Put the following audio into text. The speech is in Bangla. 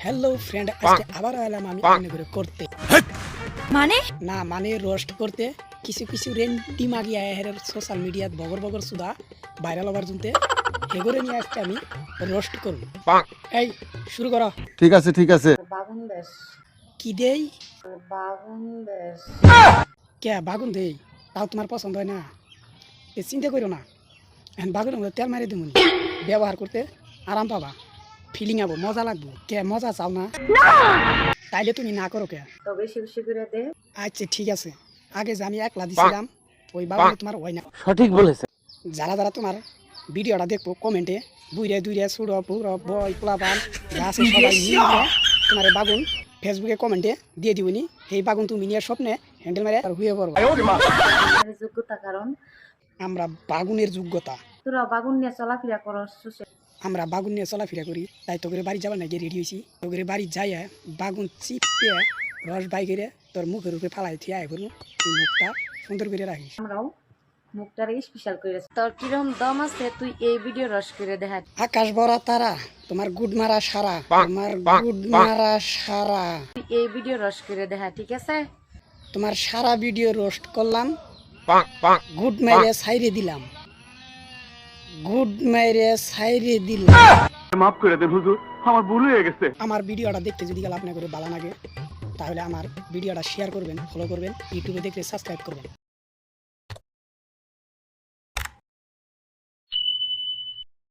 হ্যালো ফ্রেন্ড, আজকে আবার এলাম আমি মনে করে করতে মানে না মানে রোস্ট করতে কিছু কিছু রেন্ডি মাগিয়া হের সোশ্যাল মিডিয়াত বগর বগর সুদা ভাইরাল হবার জন্যে হেগরে নিয়ে আজকে আমি রোস্ট করব। এই শুরু করো। ঠিক আছে ঠিক আছে। বাগুন দেশ কি দেই বাগুন দেশ কে বাগুন দেই? তাও তোমার পছন্দ হয় না? এ চিন্তা করো না, এখন বাগুনের মধ্যে তেল মারি দেবো, ব্যবহার করতে আরাম পাবা, ফিলিং আবো, মজা লাগবো। কে মজা চাও না? তাইলে তুমি না করো কে? তো বেশি বেশি করে দে। আচ্ছা ঠিক আছে, আগে যে আমি একলা দিছিলাম ওই বাগুনে তোমার হয় না। সঠিক বলেছে। যারা যারা তোমার ভিডিওটা দেখবো কমেন্টে দুইরে দুইরে সুড়ো পুরো বই পোলাপান যা আছে সবাই মিলিয়ে তোমার এই বাগুন ফেসবুকে কমেন্টে দিয়ে দিবনি। এই বাগুন তুমি নিয়ে স্বপ্নে হ্যান্ডেল মেরে আর হুয়ে পড়বো। আমাদের যোগ্যতা কারণ আমরা বাগুনের যোগ্যতা, তোরা বাগুন নিয়ে চলাফেরা করস আমরা বাগুন নিয়ে চলাফেরা করি। তাই তোকে বাড়ি যাবার না গিয়ে রেডি হয়েছি। তোকে বাড়ি যাইয়া বাগুন চিপে রস বাই করে তোর মুখের উপরে ফালাই থিয়া করবো, তুই মুখটা সুন্দর করে রাখিস। আমরাও মুখটারে স্পেশাল করে তোর কিরম দম আছে তুই এই ভিডিও রস করে দেখা। আকাশ ভরা তারা, তোমার গুড মারা সারা, তোমার গুড মারা সারা, তুই এই ভিডিও রস করে দেখা, ঠিক আছে? তোমার সারা ভিডিও রোস্ট করলাম, গুড মাইরে সাইরে দিলাম, গুড মাইরে সাইরে দিলাম। মাফ করে দেন হুজুর, আমার ভুল হয়ে গেছে। আমার ভিডিওটা দেখতে যদি গেলে আপনার করে ভালো লাগে তাহলে আমার ভিডিওটা শেয়ার করবেন, ফলো করবেন, ইউটিউবে দেখলে সাবস্ক্রাইব করবেন।